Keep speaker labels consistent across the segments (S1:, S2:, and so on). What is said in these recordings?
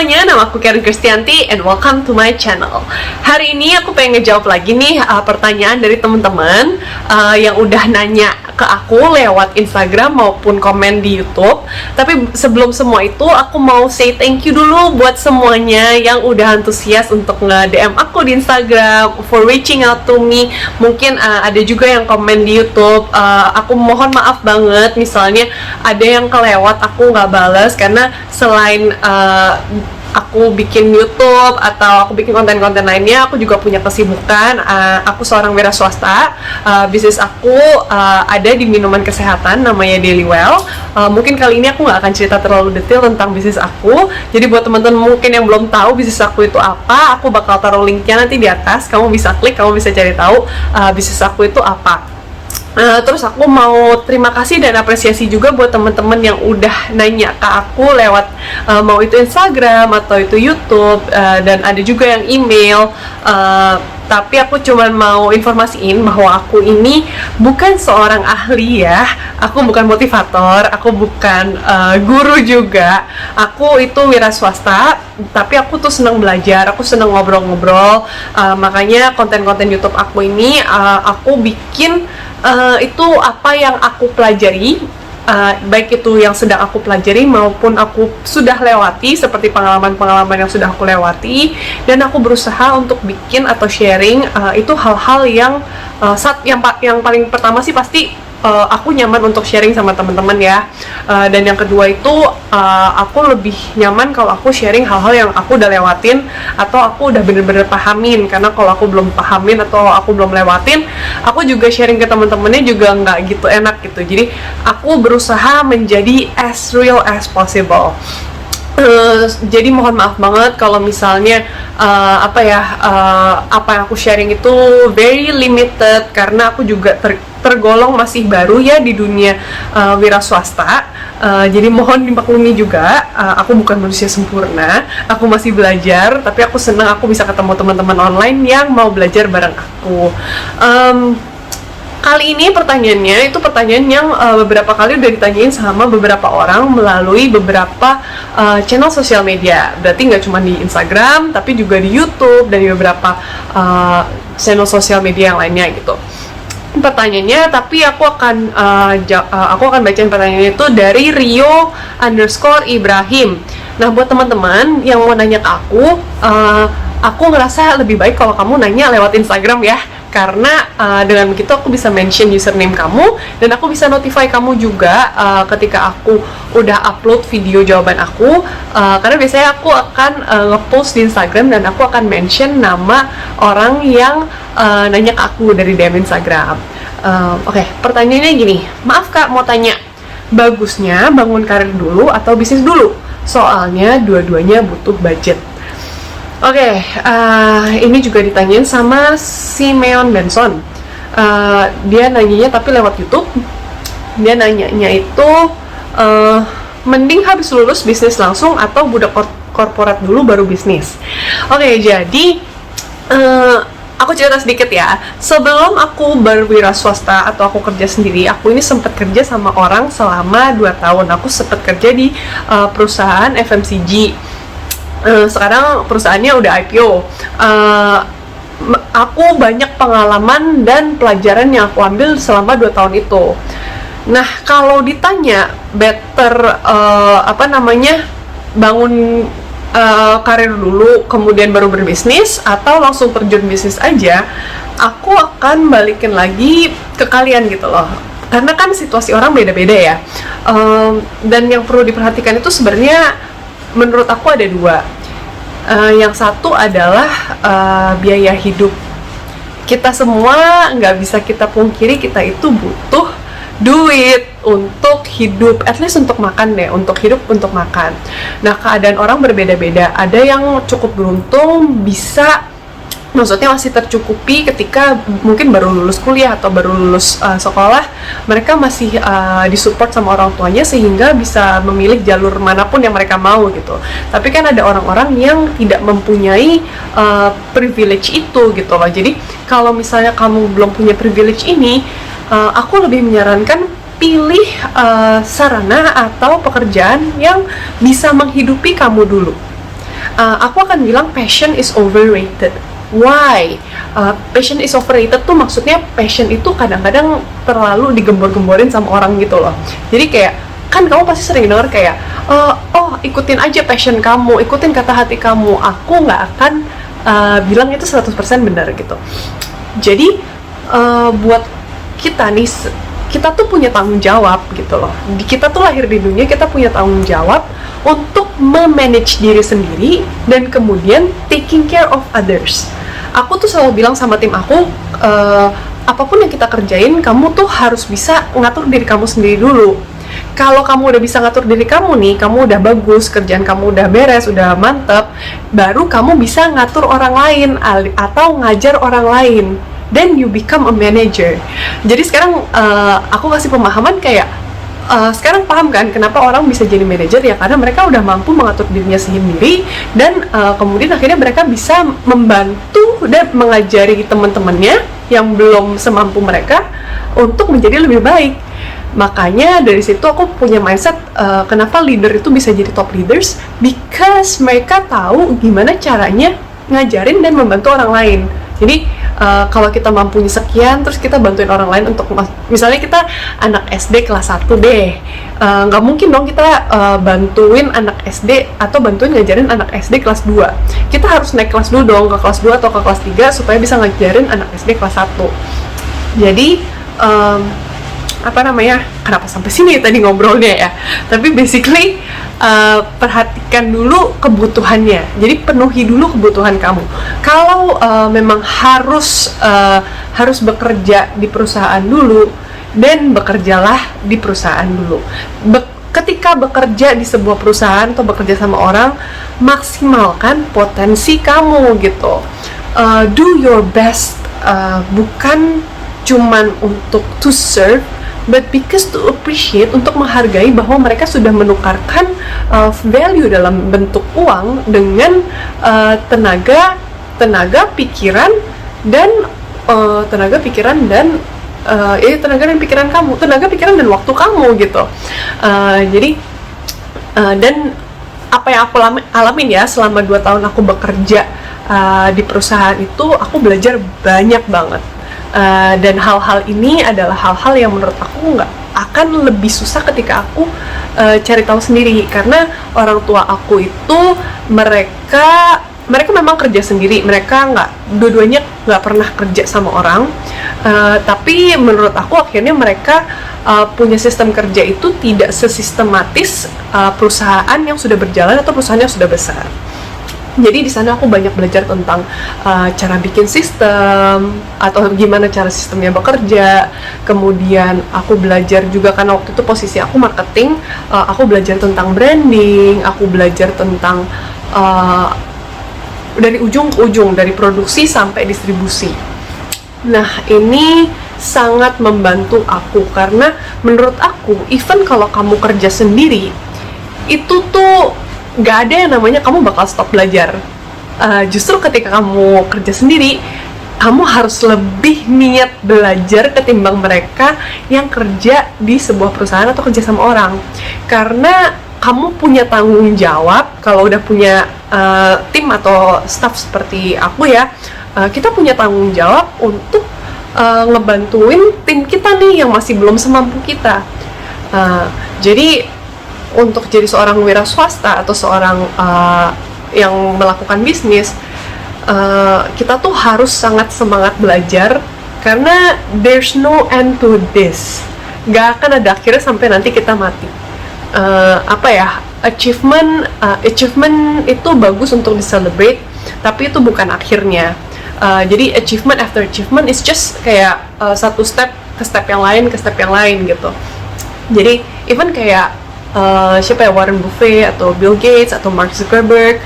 S1: semuanya, nama aku Karen Kristianti and welcome to my channel. Hari ini aku pengen ngejawab lagi nih pertanyaan dari teman-teman yang udah nanya ke aku lewat Instagram maupun komen di YouTube. Tapi sebelum semua itu, aku mau say thank you dulu buat semuanya yang udah antusias untuk nge-DM aku di Instagram, for reaching out to me. Mungkin ada juga yang komen di YouTube. Aku mohon maaf banget, misalnya ada yang kelewat aku nggak bales karena selain aku bikin YouTube atau aku bikin konten-konten lainnya, aku juga punya kesibukan. Aku seorang wira swasta. Bisnis aku ada di minuman kesehatan, namanya Daily Well. Mungkin kali ini aku nggak akan cerita terlalu detail tentang bisnis aku. Jadi buat teman-teman mungkin yang belum tahu bisnis aku itu apa, aku bakal taruh linknya nanti di atas. Kamu bisa klik, kamu bisa cari tahu bisnis aku itu apa. Terus aku mau terima kasih dan apresiasi juga buat teman-teman yang udah nanya ke aku lewat mau itu Instagram atau itu YouTube, dan ada juga yang email. Tapi aku cuma mau informasiin bahwa aku ini bukan seorang ahli ya. Aku bukan motivator, aku bukan guru juga. Aku itu wira swasta, tapi aku tuh senang belajar, aku senang ngobrol-ngobrol. Makanya konten-konten YouTube aku ini aku bikin itu apa yang aku pelajari, baik itu yang sedang aku pelajari maupun aku sudah lewati, seperti pengalaman-pengalaman yang sudah aku lewati, dan aku berusaha untuk bikin atau sharing itu hal-hal yang yang paling pertama sih pasti aku nyaman untuk sharing sama teman-teman ya. Dan yang kedua itu aku lebih nyaman kalau aku sharing hal-hal yang aku udah lewatin atau aku udah bener-bener pahamin, karena kalau aku belum pahamin atau aku belum lewatin, aku juga sharing ke teman-temannya juga nggak gitu enak gitu. Jadi aku berusaha menjadi as real as possible. Jadi mohon maaf banget kalau misalnya apa yang aku sharing itu very limited, karena aku juga tergolong masih baru ya di dunia wira swasta. Jadi mohon dimaklumi juga, aku bukan manusia sempurna, aku masih belajar, tapi aku senang aku bisa ketemu teman-teman online yang mau belajar bareng aku. Kali ini pertanyaannya itu pertanyaan yang beberapa kali udah ditanyain sama beberapa orang melalui beberapa channel sosial media. Berarti nggak cuma di Instagram, tapi juga di YouTube dan di beberapa channel sosial media yang lainnya gitu. Pertanyaannya, tapi aku akan bacain pertanyaannya itu dari Rio_Ibrahim. Nah, buat teman-teman yang mau nanya ke aku ngerasa lebih baik kalau kamu nanya lewat Instagram ya. Karena dengan begitu aku bisa mention username kamu dan aku bisa notify kamu juga ketika aku udah upload video jawaban aku, karena biasanya aku akan ngepost di Instagram dan aku akan mention nama orang yang nanya ke aku dari DM Instagram. Oke, pertanyaannya gini, maaf kak, mau tanya, bagusnya bangun karir dulu atau bisnis dulu? Soalnya dua-duanya butuh budget. Oke, ini juga ditanyain sama si Meon Benson. Dia nanyanya tapi lewat YouTube. Dia nanyanya itu mending habis lulus bisnis langsung atau budak korporat dulu baru bisnis. Oke, jadi aku cerita sedikit ya. Sebelum aku berwira swasta atau aku kerja sendiri, aku ini sempat kerja sama orang selama 2 tahun. Aku sempat kerja di perusahaan FMCG. Sekarang perusahaannya udah IPO. Aku banyak pengalaman dan pelajaran yang aku ambil selama 2 tahun itu. Nah, kalau ditanya better bangun karir dulu kemudian baru berbisnis atau langsung terjun bisnis aja, aku akan balikin lagi ke kalian gitu loh. Karena kan situasi orang beda-beda ya. Dan yang perlu diperhatikan itu sebenarnya menurut aku ada 2. Yang satu adalah biaya hidup. Kita semua nggak bisa kita pungkiri, kita itu butuh duit untuk hidup, at least untuk makan deh, untuk hidup, untuk makan. Nah, keadaan orang berbeda-beda. Ada yang cukup beruntung bisa, maksudnya masih tercukupi ketika mungkin baru lulus kuliah atau baru lulus sekolah, mereka masih disupport sama orang tuanya sehingga bisa memilih jalur manapun yang mereka mau gitu. Tapi kan ada orang-orang yang tidak mempunyai privilege itu gitu loh. Jadi kalau misalnya kamu belum punya privilege ini, aku lebih menyarankan pilih sarana atau pekerjaan yang bisa menghidupi kamu dulu. Aku akan bilang passion is overrated. Why? Passion is overrated tuh maksudnya passion itu kadang-kadang terlalu digembor-gemborin sama orang gitu loh. Jadi kayak, kan kamu pasti sering denger kayak, oh ikutin aja passion kamu, ikutin kata hati kamu. Aku nggak akan bilang itu 100% benar gitu. Jadi buat kita nih, kita tuh punya tanggung jawab gitu loh. Kita tuh lahir di dunia, kita punya tanggung jawab untuk memanage diri sendiri dan kemudian taking care of others. Aku tuh selalu bilang sama tim aku, apapun yang kita kerjain, kamu tuh harus bisa ngatur diri kamu sendiri dulu. Kalau kamu udah bisa ngatur diri kamu nih, kamu udah bagus, kerjaan kamu udah beres, udah mantep, baru kamu bisa ngatur orang lain atau ngajar orang lain. Then you become a manager. Jadi sekarang aku kasih pemahaman kayak, sekarang paham kan kenapa orang bisa jadi manajer ya, karena mereka udah mampu mengatur dirinya sendiri dan kemudian akhirnya mereka bisa membantu dan mengajari teman-temannya yang belum semampu mereka untuk menjadi lebih baik. Makanya dari situ aku punya mindset kenapa leader itu bisa jadi top leaders, because mereka tahu gimana caranya ngajarin dan membantu orang lain. Jadi kalau kita mampunya sekian, terus kita bantuin orang lain untuk, misalnya kita anak SD kelas 1 deh, nggak mungkin dong kita bantuin anak SD atau bantuin ngajarin anak SD kelas 2. Kita harus naik kelas dulu dong, ke kelas 2 atau ke kelas 3 supaya bisa ngajarin anak SD kelas 1. Jadi kenapa sampai sini tadi ngobrolnya ya, tapi basically perhatikan dulu kebutuhannya. Jadi penuhi dulu kebutuhan kamu. Kalau memang harus bekerja di perusahaan dulu, dan bekerjalah di perusahaan dulu. Ketika bekerja di sebuah perusahaan atau bekerja sama orang, maksimalkan potensi kamu gitu. Do your best, bukan cuman untuk to serve, but because to appreciate, untuk menghargai bahwa mereka sudah menukarkan value dalam bentuk uang dengan tenaga pikiran dan tenaga pikiran dan waktu kamu gitu. Jadi dan apa yang aku alamin ya selama 2 tahun aku bekerja di perusahaan itu, aku belajar banyak banget. Dan hal-hal ini adalah hal-hal yang menurut aku nggak akan lebih susah ketika aku cari tahu sendiri, karena orang tua aku itu mereka memang kerja sendiri, mereka dua-duanya nggak pernah kerja sama orang, tapi menurut aku akhirnya mereka punya sistem kerja itu tidak sesistematis perusahaan yang sudah berjalan atau perusahaan yang sudah besar. Jadi di sana aku banyak belajar tentang cara bikin sistem atau gimana cara sistemnya bekerja. Kemudian aku belajar juga, karena waktu itu posisi aku marketing, aku belajar tentang branding, aku belajar tentang dari ujung ke ujung, dari produksi sampai distribusi. Nah, ini sangat membantu aku, karena menurut aku, even kalau kamu kerja sendiri, itu tuh nggak ada yang namanya kamu bakal stop belajar. Justru ketika kamu kerja sendiri, kamu harus lebih niat belajar ketimbang mereka yang kerja di sebuah perusahaan atau kerja sama orang. Karena kamu punya tanggung jawab, kalau udah punya tim atau staff seperti aku ya, kita punya tanggung jawab untuk ngebantuin tim kita nih yang masih belum semampu kita. Jadi untuk jadi seorang wira swasta atau seorang yang melakukan bisnis, kita tuh harus sangat semangat belajar, karena there's no end to this. Gak akan ada akhirnya sampai nanti kita mati. Achievement itu bagus untuk di-celebrate, tapi itu bukan akhirnya. Jadi achievement after achievement is just kayak satu step ke step yang lain gitu. Jadi even kayak Warren Buffett atau Bill Gates atau Mark Zuckerberg,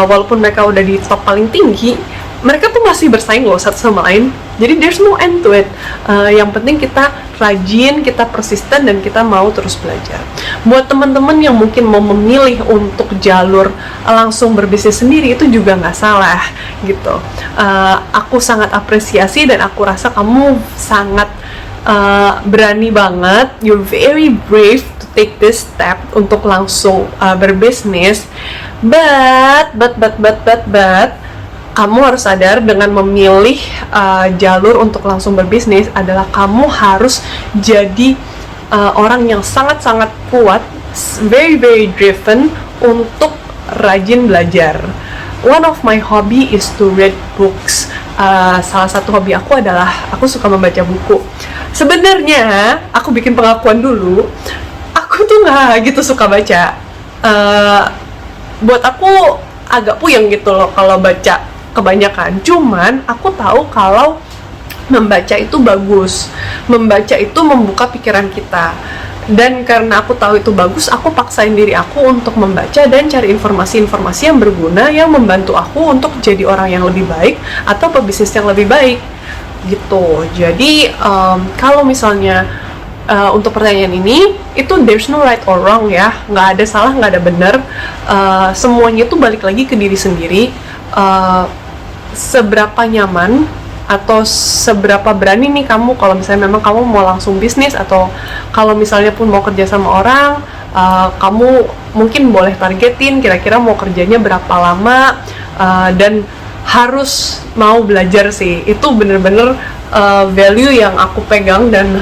S1: walaupun mereka udah di top paling tinggi, mereka tuh masih bersaing loh satu sama lain. Jadi there's no end to it. Yang penting kita rajin, kita persisten, dan kita mau terus belajar. Buat teman-teman yang mungkin mau memilih untuk jalur langsung berbisnis sendiri, itu juga nggak salah gitu. Aku sangat apresiasi dan aku rasa kamu sangat berani banget. You're very brave to take this step untuk langsung berbisnis. but kamu harus sadar dengan memilih jalur untuk langsung berbisnis adalah kamu harus jadi orang yang sangat-sangat kuat, very very driven untuk rajin belajar. One of my hobby is to read books. Salah satu hobi aku adalah aku suka membaca buku. Sebenarnya aku bikin pengakuan dulu, aku tuh nggak gitu suka baca. Buat aku agak puyeng gitu loh kalau baca kebanyakan. Cuman aku tahu kalau membaca itu bagus, membaca itu membuka pikiran kita. Dan karena aku tahu itu bagus, aku paksain diri aku untuk membaca dan cari informasi-informasi yang berguna yang membantu aku untuk jadi orang yang lebih baik atau pebisnis yang lebih baik gitu. Jadi kalau misalnya untuk pertanyaan ini, itu there's no right or wrong ya, nggak ada salah, nggak ada benar. Semuanya itu balik lagi ke diri sendiri. Seberapa nyaman atau seberapa berani nih kamu kalau misalnya memang kamu mau langsung bisnis, atau kalau misalnya pun mau kerja sama orang, kamu mungkin boleh targetin kira-kira mau kerjanya berapa lama, dan harus mau belajar sih. Itu bener-bener value yang aku pegang dan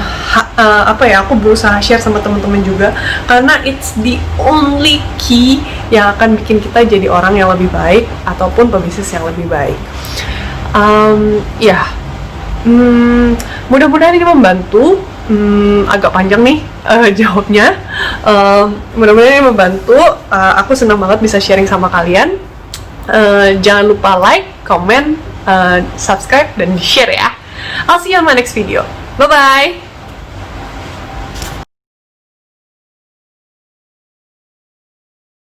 S1: aku berusaha share sama teman-teman juga, karena it's the only key yang akan bikin kita jadi orang yang lebih baik ataupun pebisnis yang lebih baik. Mudah-mudahan ini membantu. Agak panjang nih jawabnya. Mudah-mudahan ini membantu. Aku senang banget bisa sharing sama kalian. Jangan lupa like, comment, subscribe, dan share ya. I'll see you on my next video. Bye bye.